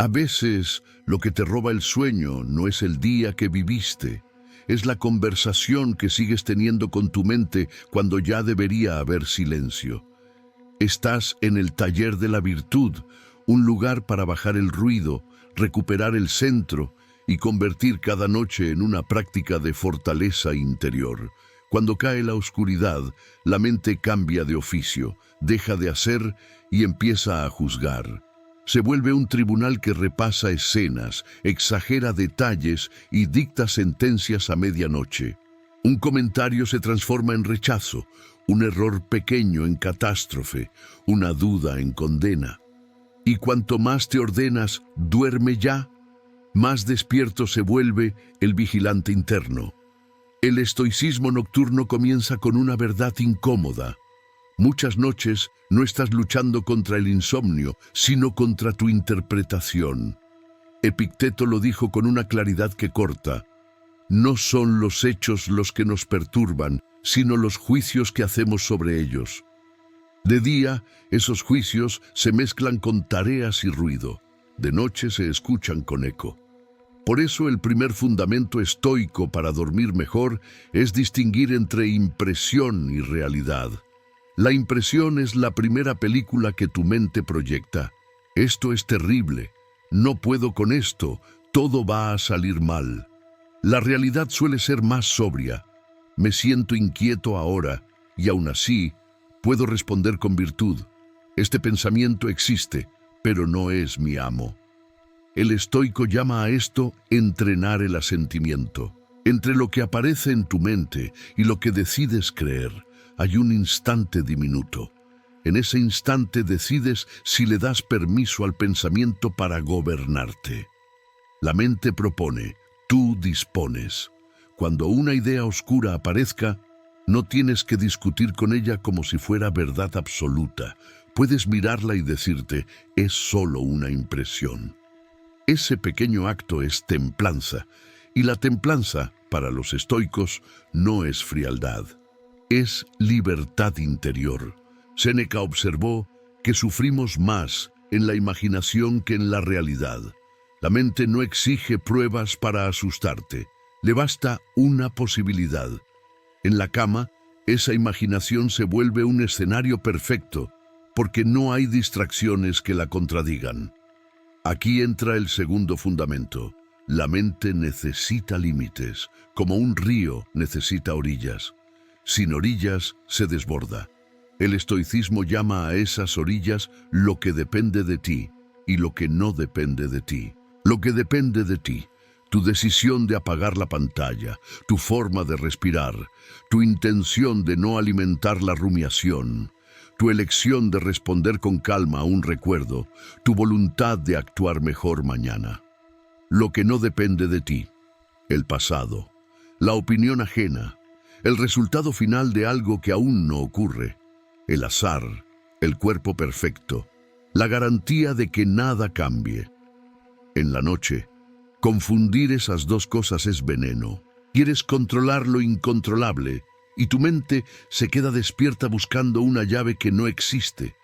A veces, lo que te roba el sueño no es el día que viviste, es la conversación que sigues teniendo con tu mente cuando ya debería haber silencio. Estás en el taller de la virtud, un lugar para bajar el ruido, recuperar el centro y convertir cada noche en una práctica de fortaleza interior. Cuando cae la oscuridad, la mente cambia de oficio, deja de hacer y empieza a juzgar. Se vuelve un tribunal que repasa escenas, exagera detalles y dicta sentencias a medianoche. Un comentario se transforma en rechazo, un error pequeño en catástrofe, una duda en condena. Y cuanto más te ordenas, duerme ya, más despierto se vuelve el vigilante interno. El estoicismo nocturno comienza con una verdad incómoda. Muchas noches no estás luchando contra el insomnio, sino contra tu interpretación. Epicteto lo dijo con una claridad que corta. No son los hechos los que nos perturban, sino los juicios que hacemos sobre ellos. De día, esos juicios se mezclan con tareas y ruido. De noche se escuchan con eco. Por eso el primer fundamento estoico para dormir mejor es distinguir entre impresión y realidad. La impresión es la primera película que tu mente proyecta. Esto es terrible, no puedo con esto, todo va a salir mal. La realidad suele ser más sobria. Me siento inquieto ahora y aún así puedo responder con virtud. Este pensamiento existe, pero no es mi amo. El estoico llama a esto entrenar el asentimiento. Entre lo que aparece en tu mente y lo que decides creer, hay un instante diminuto. En ese instante decides si le das permiso al pensamiento para gobernarte. La mente propone, tú dispones. Cuando una idea oscura aparezca, no tienes que discutir con ella como si fuera verdad absoluta. Puedes mirarla y decirte, es solo una impresión. Ese pequeño acto es templanza, y la templanza, para los estoicos, no es frialdad. Es libertad interior. Séneca observó que sufrimos más en la imaginación que en la realidad. La mente no exige pruebas para asustarte. Le basta una posibilidad. En la cama, esa imaginación se vuelve un escenario perfecto, porque no hay distracciones que la contradigan. Aquí entra el segundo fundamento. La mente necesita límites, como un río necesita orillas. Sin orillas se desborda. El estoicismo llama a esas orillas lo que depende de ti y lo que no depende de ti. Lo que depende de ti, tu decisión de apagar la pantalla, tu forma de respirar, tu intención de no alimentar la rumiación, tu elección de responder con calma a un recuerdo, tu voluntad de actuar mejor mañana. Lo que no depende de ti, el pasado, la opinión ajena, el resultado final de algo que aún no ocurre, el azar, el cuerpo perfecto, la garantía de que nada cambie. En la noche, confundir esas dos cosas es veneno. Quieres controlar lo incontrolable y tu mente se queda despierta buscando una llave que no existe.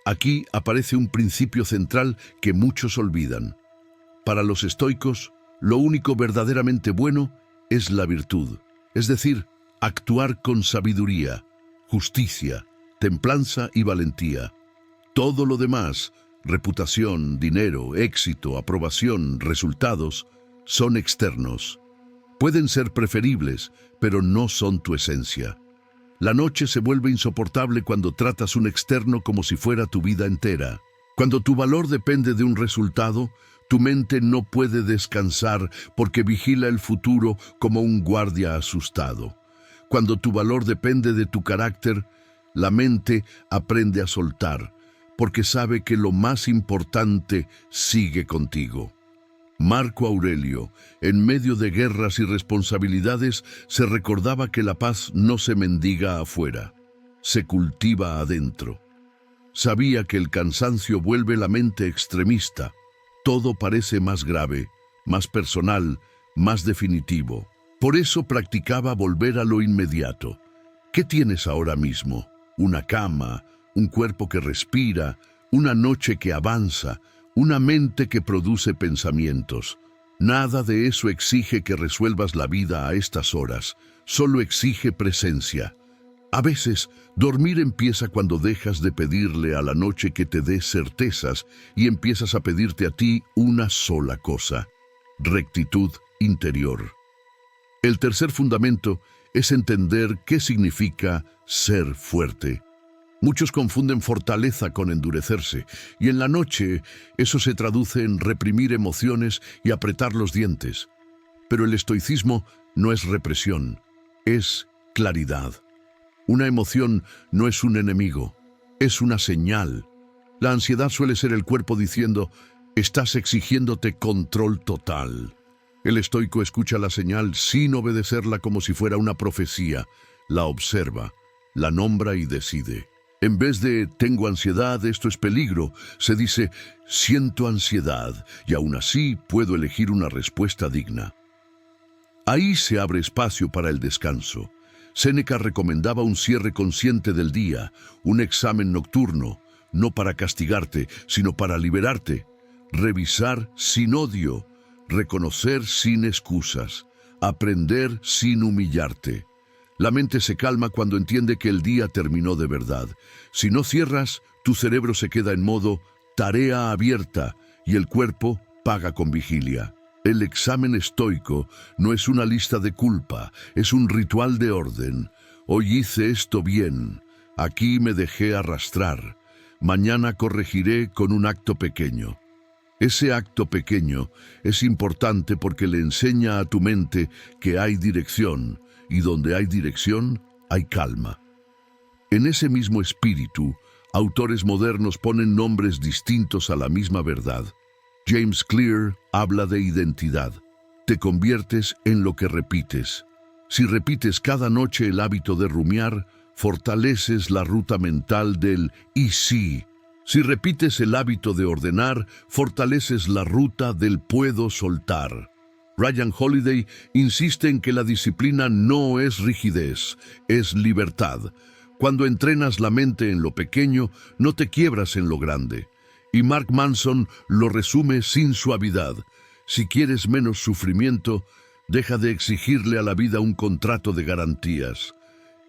Aquí aparece un principio central que muchos olvidan. Para los estoicos, lo único verdaderamente bueno es la virtud, es decir, actuar con sabiduría, justicia, templanza y valentía. Todo lo demás, reputación, dinero, éxito, aprobación, resultados, son externos. Pueden ser preferibles, pero no son tu esencia. La noche se vuelve insoportable cuando tratas un externo como si fuera tu vida entera. Cuando tu valor depende de un resultado, tu mente no puede descansar porque vigila el futuro como un guardia asustado. Cuando tu valor depende de tu carácter, la mente aprende a soltar, porque sabe que lo más importante sigue contigo. Marco Aurelio, en medio de guerras y responsabilidades, se recordaba que la paz no se mendiga afuera, se cultiva adentro. Sabía que el cansancio vuelve la mente extremista. Todo parece más grave, más personal, más definitivo. Por eso practicaba volver a lo inmediato. ¿Qué tienes ahora mismo? Una cama, un cuerpo que respira, una noche que avanza, una mente que produce pensamientos. Nada de eso exige que resuelvas la vida a estas horas, solo exige presencia. A veces, dormir empieza cuando dejas de pedirle a la noche que te dé certezas y empiezas a pedirte a ti una sola cosa: rectitud interior. El tercer fundamento es entender qué significa ser fuerte. Muchos confunden fortaleza con endurecerse, y en la noche eso se traduce en reprimir emociones y apretar los dientes. Pero el estoicismo no es represión, es claridad. Una emoción no es un enemigo, es una señal. La ansiedad suele ser el cuerpo diciendo: estás exigiéndote control total. El estoico escucha la señal sin obedecerla como si fuera una profecía, la observa, la nombra y decide. En vez de tengo ansiedad, esto es peligro, se dice siento ansiedad y aún así puedo elegir una respuesta digna. Ahí se abre espacio para el descanso. Séneca recomendaba un cierre consciente del día, un examen nocturno, no para castigarte, sino para liberarte. Revisar sin odio, reconocer sin excusas, aprender sin humillarte. La mente se calma cuando entiende que el día terminó de verdad. Si no cierras, tu cerebro se queda en modo tarea abierta y el cuerpo paga con vigilia. El examen estoico no es una lista de culpa, es un ritual de orden. Hoy hice esto bien, aquí me dejé arrastrar. Mañana corregiré con un acto pequeño. Ese acto pequeño es importante porque le enseña a tu mente que hay dirección, y donde hay dirección, hay calma. En ese mismo espíritu, autores modernos ponen nombres distintos a la misma verdad. James Clear habla de identidad. Te conviertes en lo que repites. Si repites cada noche el hábito de rumiar, fortaleces la ruta mental del «y sí». Si repites el hábito de ordenar, fortaleces la ruta del «puedo soltar». Ryan Holiday insiste en que la disciplina no es rigidez, es libertad. Cuando entrenas la mente en lo pequeño, no te quiebras en lo grande. Y Mark Manson lo resume sin suavidad: si quieres menos sufrimiento, deja de exigirle a la vida un contrato de garantías.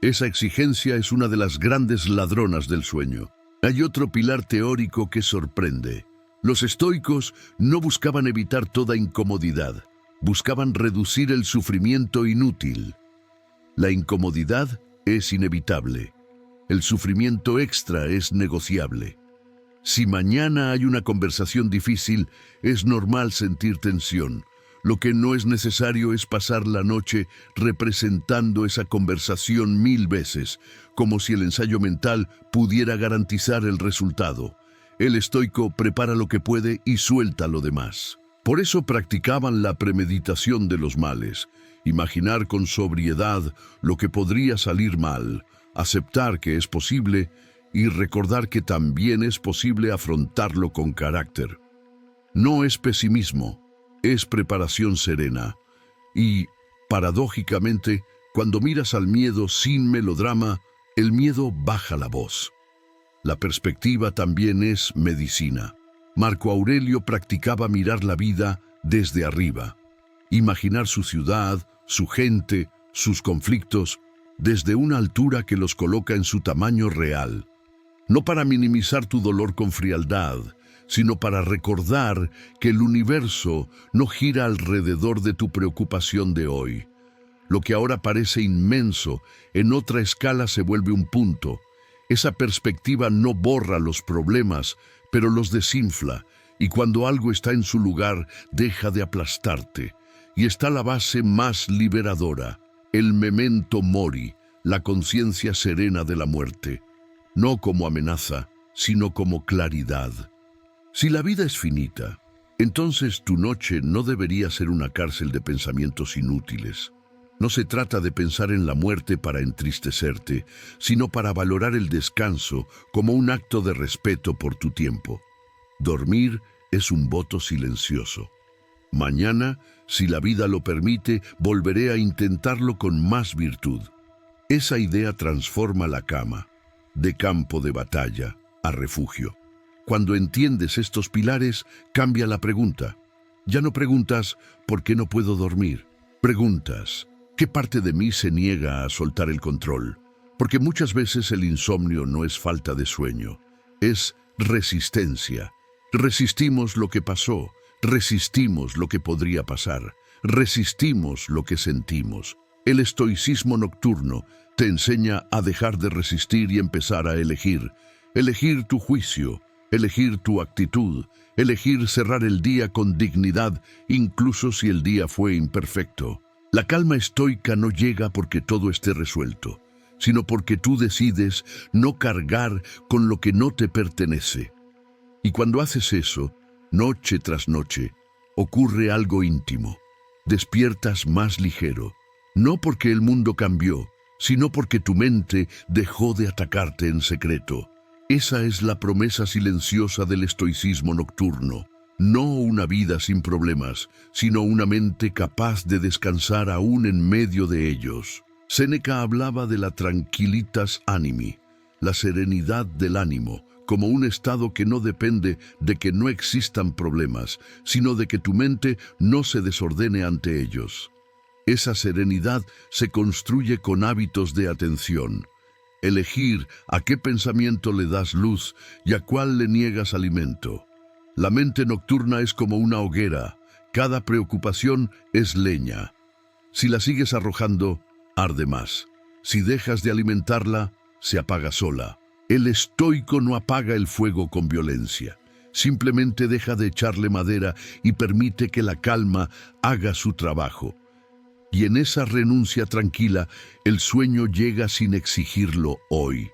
Esa exigencia es una de las grandes ladronas del sueño. Hay otro pilar teórico que sorprende. Los estoicos no buscaban evitar toda incomodidad, buscaban reducir el sufrimiento inútil. La incomodidad es inevitable. El sufrimiento extra es negociable. Si mañana hay una conversación difícil, es normal sentir tensión. Lo que no es necesario es pasar la noche representando esa conversación 1000 veces, como si el ensayo mental pudiera garantizar el resultado. El estoico prepara lo que puede y suelta lo demás. Por eso practicaban la premeditación de los males, imaginar con sobriedad lo que podría salir mal, aceptar que es posible y recordar que también es posible afrontarlo con carácter. No es pesimismo, es preparación serena. Y, paradójicamente, cuando miras al miedo sin melodrama, el miedo baja la voz. La perspectiva también es medicina. Marco Aurelio practicaba mirar la vida desde arriba, imaginar su ciudad, su gente, sus conflictos, desde una altura que los coloca en su tamaño real. No para minimizar tu dolor con frialdad, sino para recordar que el universo no gira alrededor de tu preocupación de hoy. Lo que ahora parece inmenso, en otra escala se vuelve un punto. Esa perspectiva no borra los problemas, pero los desinfla, y cuando algo está en su lugar, deja de aplastarte. Y está la base más liberadora, el memento mori, la conciencia serena de la muerte. No como amenaza, sino como claridad. Si la vida es finita, entonces tu noche no debería ser una cárcel de pensamientos inútiles. No se trata de pensar en la muerte para entristecerte, sino para valorar el descanso como un acto de respeto por tu tiempo. Dormir es un voto silencioso. Mañana, si la vida lo permite, volveré a intentarlo con más virtud. Esa idea transforma la cama, de campo de batalla a refugio. Cuando entiendes estos pilares, cambia la pregunta. Ya no preguntas ¿por qué no puedo dormir? Preguntas ¿qué parte de mí se niega a soltar el control? Porque muchas veces el insomnio no es falta de sueño, es resistencia. Resistimos lo que pasó, resistimos lo que podría pasar, resistimos lo que sentimos. El estoicismo nocturno te enseña a dejar de resistir y empezar a elegir. Elegir tu juicio, elegir tu actitud, elegir cerrar el día con dignidad, incluso si el día fue imperfecto. La calma estoica no llega porque todo esté resuelto, sino porque tú decides no cargar con lo que no te pertenece. Y cuando haces eso, noche tras noche, ocurre algo íntimo. Despiertas más ligero, no porque el mundo cambió, sino porque tu mente dejó de atacarte en secreto. Esa es la promesa silenciosa del estoicismo nocturno. No una vida sin problemas, sino una mente capaz de descansar aún en medio de ellos. Séneca hablaba de la tranquilitas animi, la serenidad del ánimo, como un estado que no depende de que no existan problemas, sino de que tu mente no se desordene ante ellos. Esa serenidad se construye con hábitos de atención. Elegir a qué pensamiento le das luz y a cuál le niegas alimento. La mente nocturna es como una hoguera, cada preocupación es leña. Si la sigues arrojando, arde más. Si dejas de alimentarla, se apaga sola. El estoico no apaga el fuego con violencia. Simplemente deja de echarle madera y permite que la calma haga su trabajo. Y en esa renuncia tranquila, el sueño llega sin exigirlo hoy.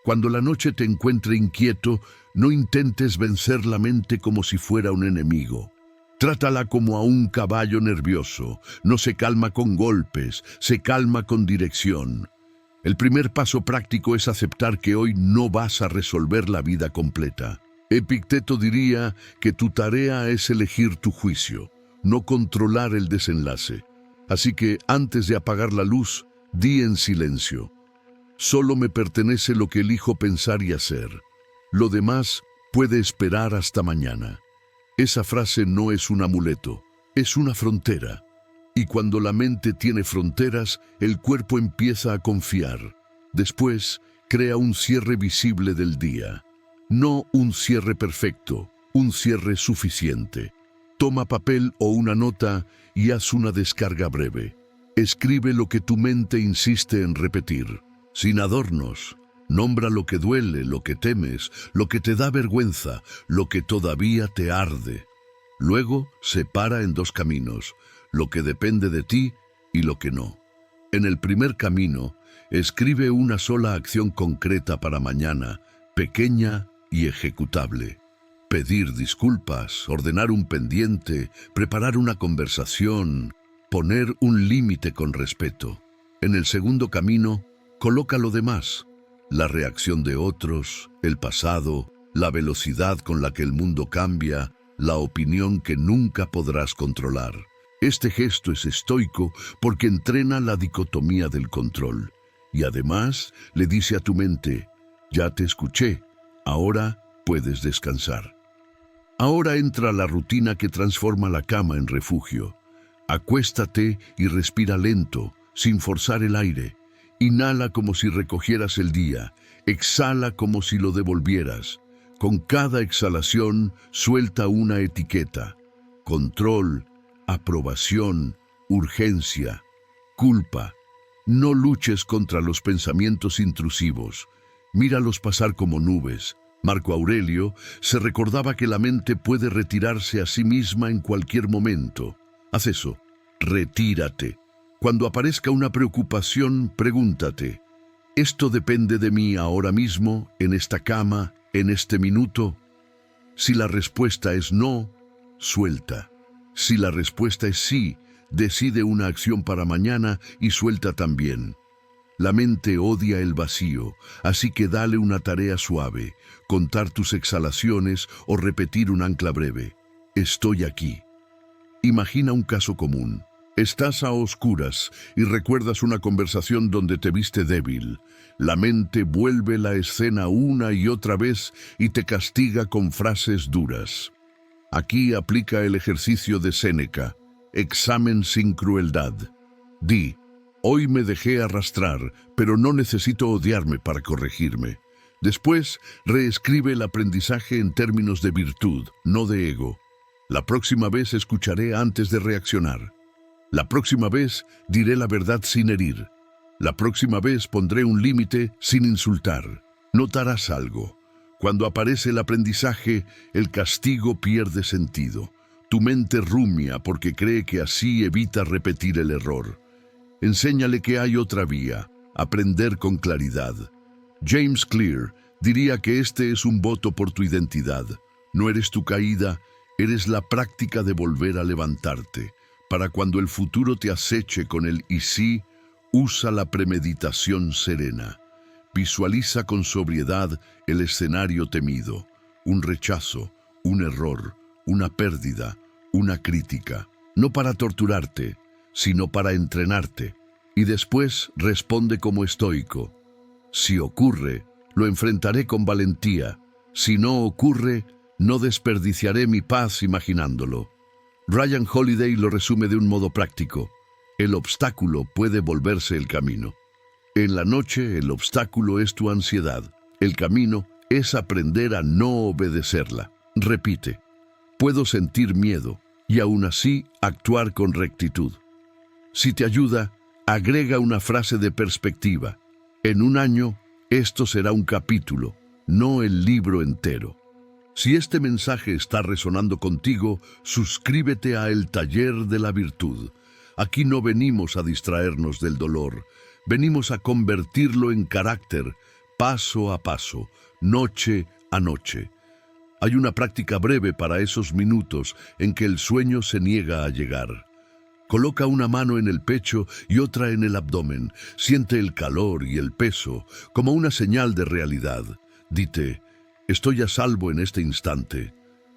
Cuando la noche te encuentre inquieto, no intentes vencer la mente como si fuera un enemigo. Trátala como a un caballo nervioso. No se calma con golpes, se calma con dirección. El primer paso práctico es aceptar que hoy no vas a resolver la vida completa. Epicteto diría que tu tarea es elegir tu juicio, no controlar el desenlace. Así que antes de apagar la luz, di en silencio: solo me pertenece lo que elijo pensar y hacer. Lo demás puede esperar hasta mañana. Esa frase no es un amuleto, es una frontera. Y cuando la mente tiene fronteras, el cuerpo empieza a confiar. Después, crea un cierre visible del día. No un cierre perfecto, un cierre suficiente. Toma papel o una nota y haz una descarga breve. Escribe lo que tu mente insiste en repetir, sin adornos. Nombra lo que duele, lo que temes, lo que te da vergüenza, lo que todavía te arde. Luego, separa en dos caminos, lo que depende de ti y lo que no. En el primer camino, escribe una sola acción concreta para mañana, pequeña y ejecutable. Pedir disculpas, ordenar un pendiente, preparar una conversación, poner un límite con respeto. En el segundo camino, coloca lo demás: la reacción de otros, el pasado, la velocidad con la que el mundo cambia, la opinión que nunca podrás controlar. Este gesto es estoico porque entrena la dicotomía del control. Y además le dice a tu mente: ya te escuché, ahora puedes descansar. Ahora entra la rutina que transforma la cama en refugio. Acuéstate y respira lento, sin forzar el aire. Inhala como si recogieras el día, exhala como si lo devolvieras. Con cada exhalación, suelta una etiqueta: control, aprobación, urgencia, culpa. No luches contra los pensamientos intrusivos. Míralos pasar como nubes. Marco Aurelio se recordaba que la mente puede retirarse a sí misma en cualquier momento. Haz eso, retírate. Cuando aparezca una preocupación, pregúntate: ¿esto depende de mí ahora mismo, en esta cama, en este minuto? Si la respuesta es no, suelta. Si la respuesta es sí, decide una acción para mañana y suelta también. La mente odia el vacío, así que dale una tarea suave: contar tus exhalaciones o repetir un ancla breve. Estoy aquí. Imagina un caso común. Estás a oscuras y recuerdas una conversación donde te viste débil. La mente vuelve la escena una y otra vez y te castiga con frases duras. Aquí aplica el ejercicio de Séneca, examen sin crueldad. Di, hoy me dejé arrastrar, pero no necesito odiarme para corregirme. Después, reescribe el aprendizaje en términos de virtud, no de ego. La próxima vez escucharé antes de reaccionar. La próxima vez diré la verdad sin herir. La próxima vez pondré un límite sin insultar. Notarás algo. Cuando aparece el aprendizaje, el castigo pierde sentido. Tu mente rumia porque cree que así evita repetir el error. Enséñale que hay otra vía, aprender con claridad. James Clear diría que este es un voto por tu identidad. No eres tu caída, eres la práctica de volver a levantarte. Para cuando el futuro te aceche con el y sí, usa la premeditación serena. Visualiza con sobriedad el escenario temido, un rechazo, un error, una pérdida, una crítica, no para torturarte, sino para entrenarte. Y después responde como estoico. Si ocurre, lo enfrentaré con valentía. Si no ocurre, no desperdiciaré mi paz imaginándolo. Ryan Holiday lo resume de un modo práctico. El obstáculo puede volverse el camino. En la noche, el obstáculo es tu ansiedad. El camino es aprender a no obedecerla. Repite, puedo sentir miedo y aún así actuar con rectitud. Si te ayuda, agrega una frase de perspectiva. En un año, esto será un capítulo, no el libro entero. Si este mensaje está resonando contigo, suscríbete a El Taller de la Virtud. Aquí no venimos a distraernos del dolor, venimos a convertirlo en carácter, paso a paso, noche a noche. Hay una práctica breve para esos minutos en que el sueño se niega a llegar. Coloca una mano en el pecho y otra en el abdomen. Siente el calor y el peso como una señal de realidad. Dite, estoy a salvo en este instante.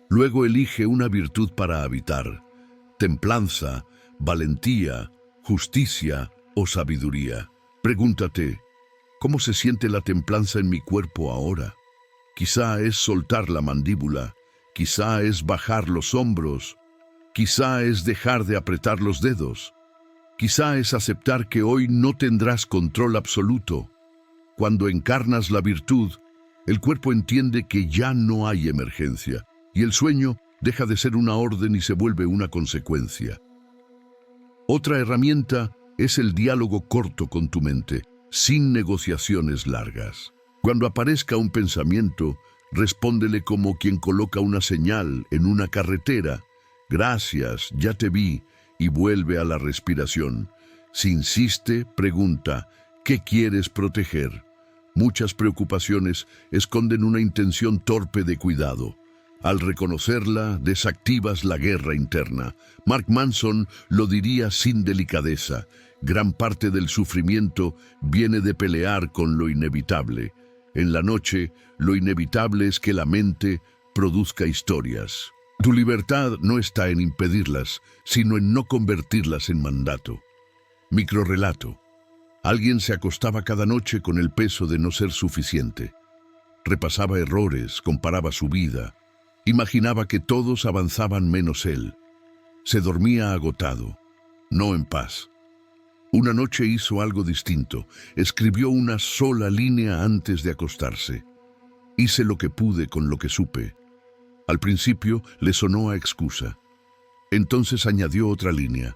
Luego elige una virtud para habitar. Templanza, valentía, justicia o sabiduría. Pregúntate, ¿cómo se siente la templanza en mi cuerpo ahora? Quizá es soltar la mandíbula, quizá es bajar los hombros, quizá es dejar de apretar los dedos, quizá es aceptar que hoy no tendrás control absoluto. Cuando encarnas la virtud, el cuerpo entiende que ya no hay emergencia y el sueño deja de ser una orden y se vuelve una consecuencia. Otra herramienta es el diálogo corto con tu mente, sin negociaciones largas. Cuando aparezca un pensamiento, respóndele como quien coloca una señal en una carretera. Gracias, ya te vi, y vuelve a la respiración. Si insiste, pregunta, ¿qué quieres proteger? Muchas preocupaciones esconden una intención torpe de cuidado. Al reconocerla, desactivas la guerra interna. Mark Manson lo diría sin delicadeza. Gran parte del sufrimiento viene de pelear con lo inevitable. En la noche, lo inevitable es que la mente produzca historias. Tu libertad no está en impedirlas, sino en no convertirlas en mandato. Microrrelato. Alguien se acostaba cada noche con el peso de no ser suficiente. Repasaba errores, comparaba su vida. Imaginaba que todos avanzaban menos él. Se dormía agotado, no en paz. Una noche hizo algo distinto. Escribió una sola línea antes de acostarse. Hice lo que pude con lo que supe. Al principio le sonó a excusa. Entonces añadió otra línea.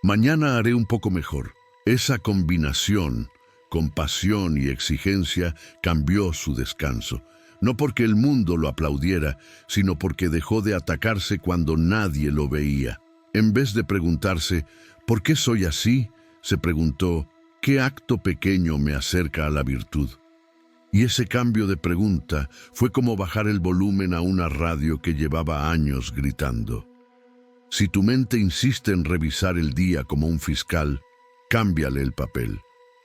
Mañana haré un poco mejor. Esa combinación, compasión y exigencia, cambió su descanso. No porque el mundo lo aplaudiera, sino porque dejó de atacarse cuando nadie lo veía. En vez de preguntarse, ¿por qué soy así?, se preguntó, ¿qué acto pequeño me acerca a la virtud? Y ese cambio de pregunta fue como bajar el volumen a una radio que llevaba años gritando. Si tu mente insiste en revisar el día como un fiscal, cámbiale el papel,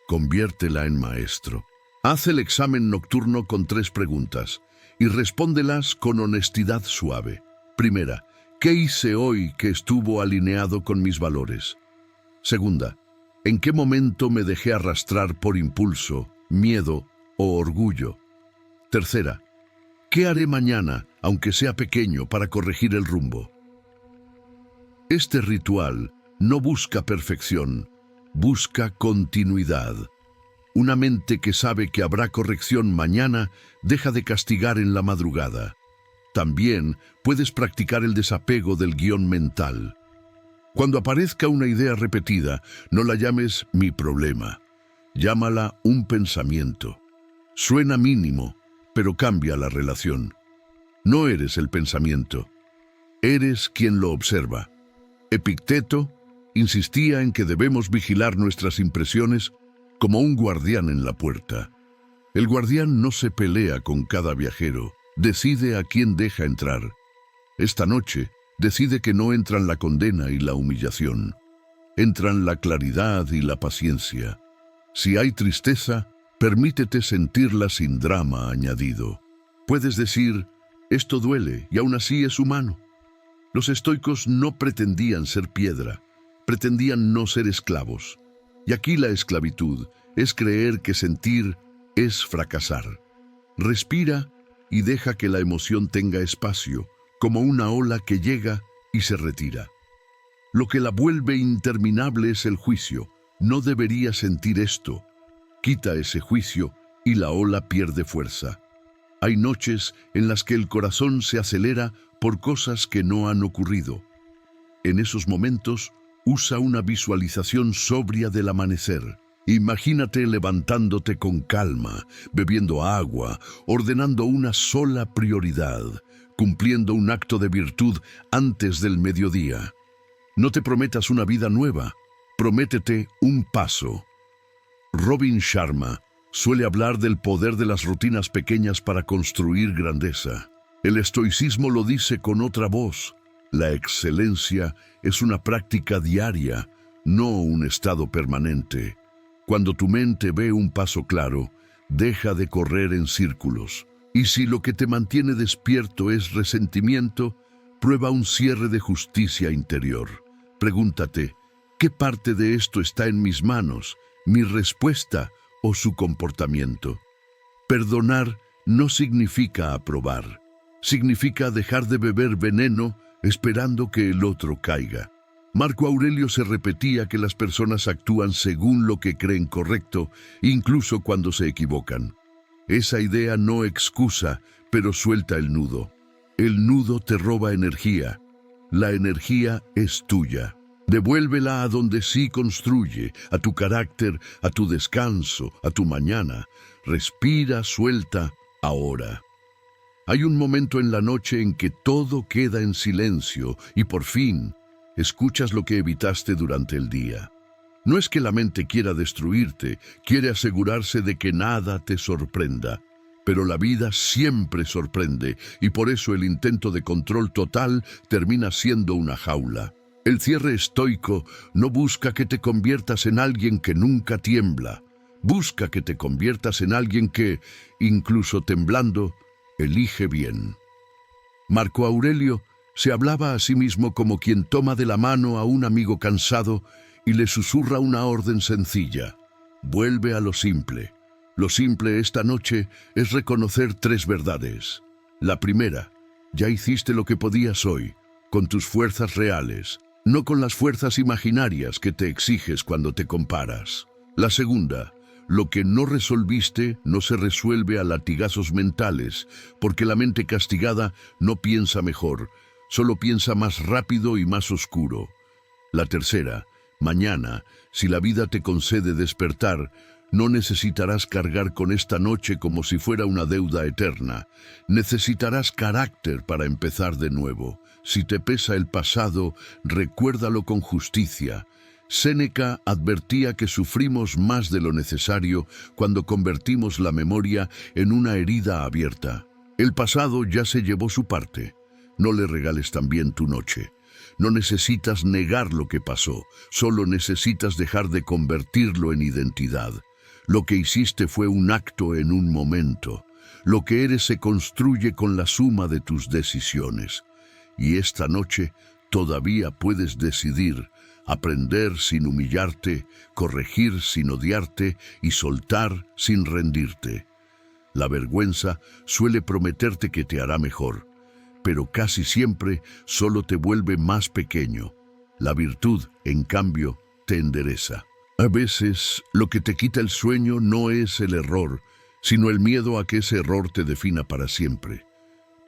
conviértela en maestro. Haz el examen nocturno con 3 preguntas y respóndelas con honestidad suave. Primera, ¿Qué hice hoy que estuvo alineado con mis valores? Segunda, ¿en qué momento me dejé arrastrar por impulso, miedo o orgullo? Tercera, ¿qué haré mañana, aunque sea pequeño, para corregir el rumbo? Este ritual no busca perfección, busca continuidad. Una mente que sabe que habrá corrección mañana deja de castigar en la madrugada. También puedes practicar el desapego del guión mental. Cuando aparezca una idea repetida, no la llames mi problema. Llámala un pensamiento. Suena mínimo, pero cambia la relación. No eres el pensamiento. Eres quien lo observa. Epicteto insistía en que debemos vigilar nuestras impresiones como un guardián en la puerta. El guardián no se pelea con cada viajero, decide a quién deja entrar. Esta noche, decide que no entran la condena y la humillación. Entran la claridad y la paciencia. Si hay tristeza, permítete sentirla sin drama añadido. Puedes decir, esto duele y aún así es humano. Los estoicos no pretendían ser piedra, pretendían no ser esclavos. Y aquí la esclavitud es creer que sentir es fracasar. Respira y deja que la emoción tenga espacio, como una ola que llega y se retira. Lo que la vuelve interminable es el juicio. No debería sentir esto. Quita ese juicio y la ola pierde fuerza. Hay noches en las que el corazón se acelera por cosas que no han ocurrido. En esos momentos, usa una visualización sobria del amanecer. Imagínate levantándote con calma, bebiendo agua, ordenando una sola prioridad, cumpliendo un acto de virtud antes del mediodía. No te prometas una vida nueva, prométete un paso. Robin Sharma suele hablar del poder de las rutinas pequeñas para construir grandeza. El estoicismo lo dice con otra voz. La excelencia es una práctica diaria, no un estado permanente. Cuando tu mente ve un paso claro, deja de correr en círculos. Y si lo que te mantiene despierto es resentimiento, prueba un cierre de justicia interior. Pregúntate, ¿qué parte de esto está en mis manos, mi respuesta o su comportamiento? Perdonar no significa aprobar. Significa dejar de beber veneno esperando que el otro caiga. Marco Aurelio se repetía que las personas actúan según lo que creen correcto, incluso cuando se equivocan. Esa idea no excusa, pero suelta el nudo. El nudo te roba energía. La energía es tuya. Devuélvela a donde sí construye, a tu carácter, a tu descanso, a tu mañana. Respira, suelta, ahora. Hay un momento en la noche en que todo queda en silencio y por fin escuchas lo que evitaste durante el día. No es que la mente quiera destruirte, quiere asegurarse de que nada te sorprenda. Pero la vida siempre sorprende y por eso el intento de control total termina siendo una jaula. El cierre estoico no busca que te conviertas en alguien que nunca tiembla. Busca que te conviertas en alguien que, incluso temblando, elige bien. Marco Aurelio se hablaba a sí mismo como quien toma de la mano a un amigo cansado y le susurra una orden sencilla. Vuelve a lo simple. Lo simple esta noche es reconocer 3 verdades. La primera, ya hiciste lo que podías hoy, con tus fuerzas reales, no con las fuerzas imaginarias que te exiges cuando te comparas. La segunda, lo que no resolviste no se resuelve a latigazos mentales, porque la mente castigada no piensa mejor, solo piensa más rápido y más oscuro. La tercera, mañana, si la vida te concede despertar, no necesitarás cargar con esta noche como si fuera una deuda eterna. Necesitarás carácter para empezar de nuevo. Si te pesa el pasado, recuérdalo con justicia. Séneca advertía que sufrimos más de lo necesario cuando convertimos la memoria en una herida abierta. El pasado ya se llevó su parte. No le regales también tu noche. No necesitas negar lo que pasó, solo necesitas dejar de convertirlo en identidad. Lo que hiciste fue un acto en un momento. Lo que eres se construye con la suma de tus decisiones. y esta noche todavía puedes decidir aprender sin humillarte, corregir sin odiarte y soltar sin rendirte. La vergüenza suele prometerte que te hará mejor, pero casi siempre solo te vuelve más pequeño. La virtud, en cambio, te endereza. A veces, lo que te quita el sueño no es el error, sino el miedo a que ese error te defina para siempre.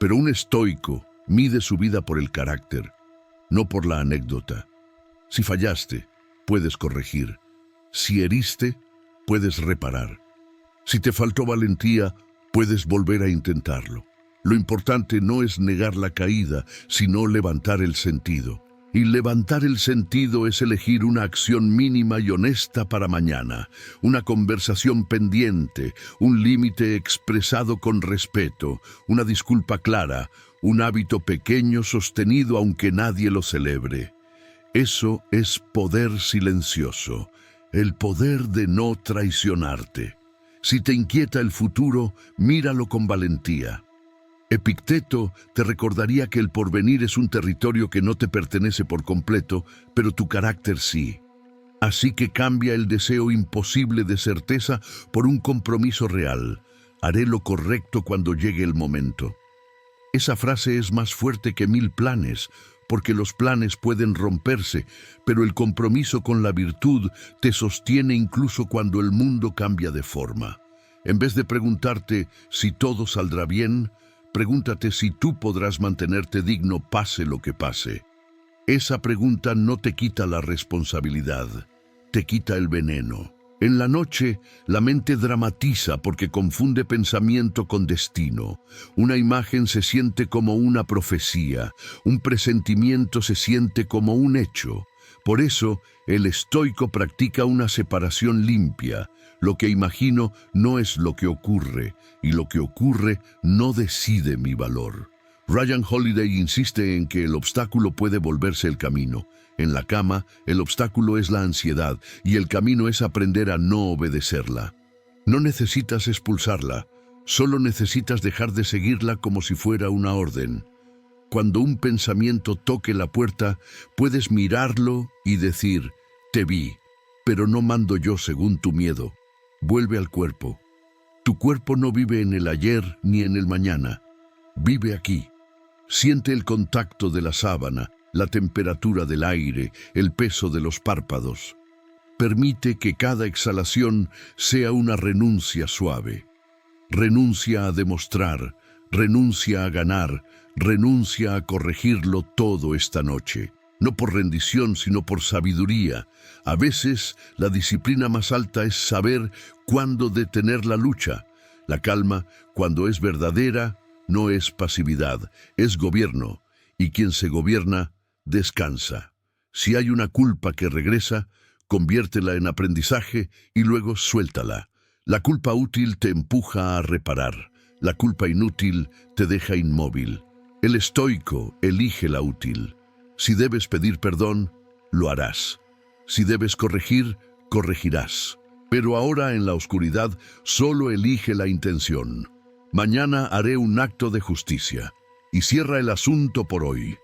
Pero un estoico mide su vida por el carácter, no por la anécdota. Si fallaste, puedes corregir. Si heriste, puedes reparar. Si te faltó valentía, puedes volver a intentarlo. Lo importante no es negar la caída, sino levantar el sentido. Y levantar el sentido es elegir una acción mínima y honesta para mañana, una conversación pendiente, un límite expresado con respeto, una disculpa clara, un hábito pequeño sostenido aunque nadie lo celebre. Eso es poder silencioso, el poder de no traicionarte. Si te inquieta el futuro, míralo con valentía. Epicteto te recordaría que el porvenir es un territorio que no te pertenece por completo, pero tu carácter sí. Así que cambia el deseo imposible de certeza por un compromiso real. Haré lo correcto cuando llegue el momento. Esa frase es más fuerte que 1000 planes, porque los planes pueden romperse, pero el compromiso con la virtud te sostiene incluso cuando el mundo cambia de forma. En vez de preguntarte si todo saldrá bien, pregúntate si tú podrás mantenerte digno pase lo que pase. Esa pregunta no te quita la responsabilidad, te quita el veneno. En la noche, la mente dramatiza porque confunde pensamiento con destino. Una imagen se siente como una profecía, un presentimiento se siente como un hecho. Por eso, el estoico practica una separación limpia. Lo que imagino no es lo que ocurre, y lo que ocurre no decide mi valor. Ryan Holiday insiste en que el obstáculo puede volverse el camino. En la cama, el obstáculo es la ansiedad, y el camino es aprender a no obedecerla. No necesitas expulsarla, solo necesitas dejar de seguirla como si fuera una orden. Cuando un pensamiento toque la puerta, puedes mirarlo y decir, te vi, pero no mando yo según tu miedo. Vuelve al cuerpo. Tu cuerpo no vive en el ayer ni en el mañana. Vive aquí. Siente el contacto de la sábana, la temperatura del aire, el peso de los párpados. Permite que cada exhalación sea una renuncia suave. Renuncia a demostrar, renuncia a ganar, renuncia a corregirlo todo esta noche. No por rendición, sino por sabiduría. A veces, la disciplina más alta es saber cuándo detener la lucha. La calma, cuando es verdadera, no es pasividad, es gobierno. Y quien se gobierna, descansa. Si hay una culpa que regresa, conviértela en aprendizaje y luego suéltala. La culpa útil te empuja a reparar. La culpa inútil te deja inmóvil. El estoico elige la útil. Si debes pedir perdón, lo harás. Si debes corregir, corregirás. Pero ahora en la oscuridad solo elige la intención. Mañana haré un acto de justicia. Y cierra el asunto por hoy.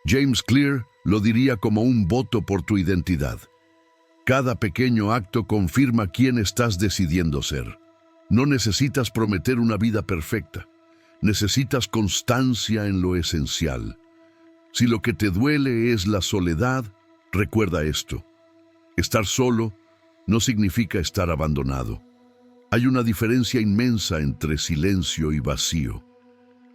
James Clear lo diría como un voto por tu identidad. Cada pequeño acto confirma quién estás decidiendo ser. No necesitas prometer una vida perfecta. Necesitas constancia en lo esencial. Si lo que te duele es la soledad, recuerda esto. Estar solo no significa estar abandonado. Hay una diferencia inmensa entre silencio y vacío.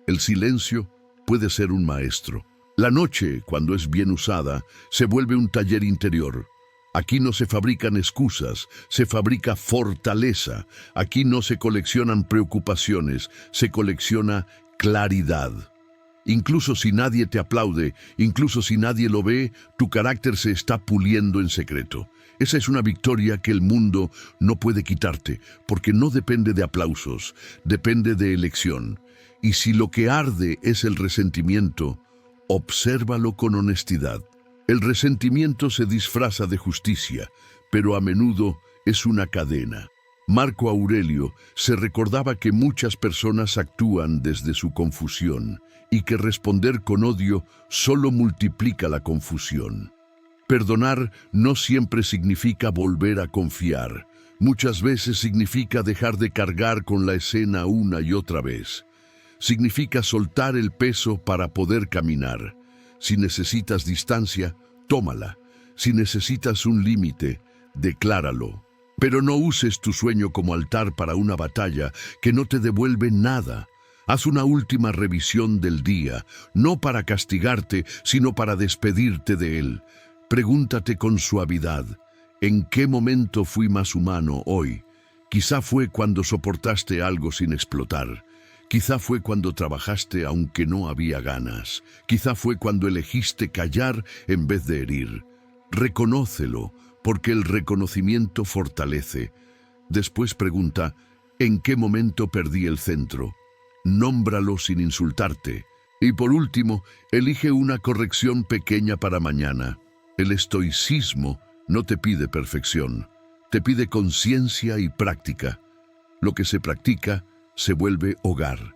El silencio puede ser un maestro. La noche, cuando es bien usada, se vuelve un taller interior. Aquí no se fabrican excusas, se fabrica fortaleza. Aquí no se coleccionan preocupaciones, se colecciona claridad. Incluso si nadie te aplaude, incluso si nadie lo ve, tu carácter se está puliendo en secreto. Esa es una victoria que el mundo no puede quitarte, porque no depende de aplausos, depende de elección. Y si lo que arde es el resentimiento, obsérvalo con honestidad. El resentimiento se disfraza de justicia, pero a menudo es una cadena. Marco Aurelio se recordaba que muchas personas actúan desde su confusión y que responder con odio solo multiplica la confusión. Perdonar no siempre significa volver a confiar. Muchas veces significa dejar de cargar con la escena una y otra vez. Significa soltar el peso para poder caminar. Si necesitas distancia, tómala. Si necesitas un límite, decláralo. Pero no uses tu sueño como altar para una batalla que no te devuelve nada. Haz una última revisión del día, no para castigarte, sino para despedirte de él. Pregúntate con suavidad, ¿en qué momento fui más humano hoy? Quizá fue cuando soportaste algo sin explotar. Quizá fue cuando trabajaste aunque no había ganas. Quizá fue cuando elegiste callar en vez de herir. Reconócelo, porque el reconocimiento fortalece. Después pregunta, ¿en qué momento perdí el centro? Nómbralo sin insultarte. Y por último, elige una corrección pequeña para mañana. El estoicismo no te pide perfección, te pide conciencia y práctica. Lo que se practica se vuelve hogar.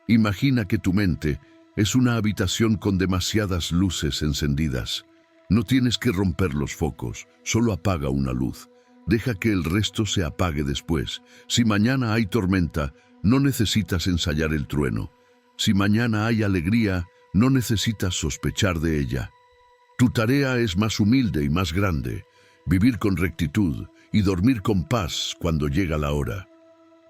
Imagina que tu mente es una habitación con demasiadas luces encendidas. No tienes que romper los focos, solo apaga una luz. Deja que el resto se apague después. Si mañana hay tormenta, no necesitas ensayar el trueno. Si mañana hay alegría, no necesitas sospechar de ella. Tu tarea es más humilde y más grande, vivir con rectitud y dormir con paz cuando llega la hora.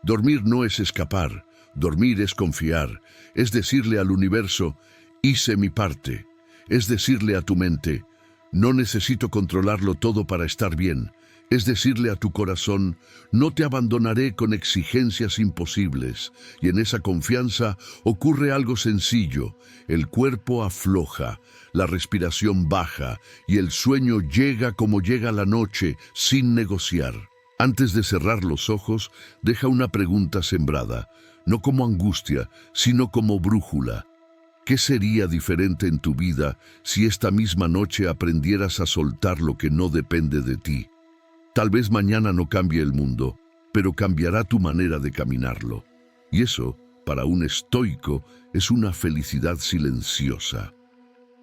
Dormir no es escapar, dormir es confiar, es decirle al universo, hice mi parte, es decirle a tu mente, no necesito controlarlo todo para estar bien, es decirle a tu corazón, no te abandonaré con exigencias imposibles, y en esa confianza ocurre algo sencillo, el cuerpo afloja, la respiración baja, y el sueño llega como llega la noche, sin negociar. Antes de cerrar los ojos, deja una pregunta sembrada, no como angustia, sino como brújula. ¿Qué sería diferente en tu vida si esta misma noche aprendieras a soltar lo que no depende de ti? Tal vez mañana no cambie el mundo, pero cambiará tu manera de caminarlo. Y eso, para un estoico, es una felicidad silenciosa.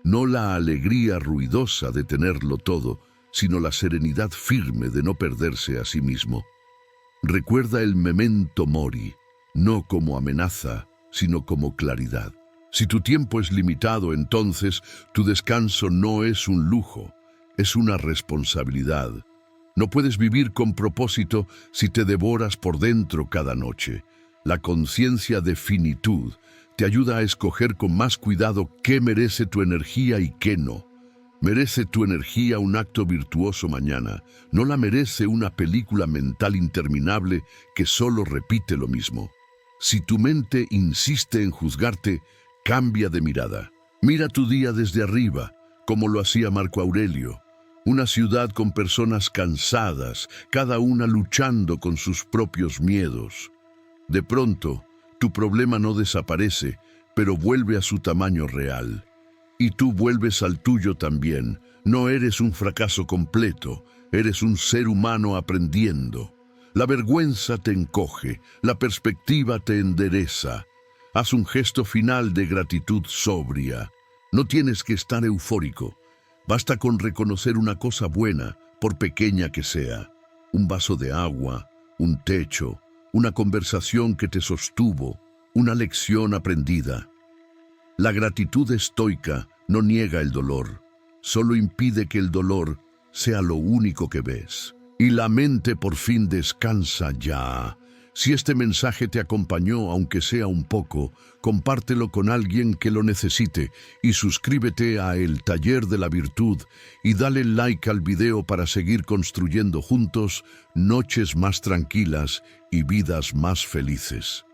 No la alegría ruidosa de tenerlo todo, sino la serenidad firme de no perderse a sí mismo. Recuerda el memento mori, no como amenaza, sino como claridad. Si tu tiempo es limitado, entonces tu descanso no es un lujo, es una responsabilidad. No puedes vivir con propósito si te devoras por dentro cada noche. La conciencia de finitud te ayuda a escoger con más cuidado qué merece tu energía y qué no. Merece tu energía un acto virtuoso mañana, no la merece una película mental interminable que solo repite lo mismo. Si tu mente insiste en juzgarte, cambia de mirada. Mira tu día desde arriba, como lo hacía Marco Aurelio. Una ciudad con personas cansadas, cada una luchando con sus propios miedos. De pronto, tu problema no desaparece, pero vuelve a su tamaño real. Y tú vuelves al tuyo también. No eres un fracaso completo, eres un ser humano aprendiendo. La vergüenza te encoge, la perspectiva te endereza. Haz un gesto final de gratitud sobria. No tienes que estar eufórico. Basta con reconocer una cosa buena, por pequeña que sea. Un vaso de agua, un techo, una conversación que te sostuvo, una lección aprendida. La gratitud estoica no niega el dolor, solo impide que el dolor sea lo único que ves. Y la mente por fin descansa ya. Si este mensaje te acompañó, aunque sea un poco, compártelo con alguien que lo necesite y suscríbete a El Taller de la Virtud y dale like al video para seguir construyendo juntos noches más tranquilas y vidas más felices.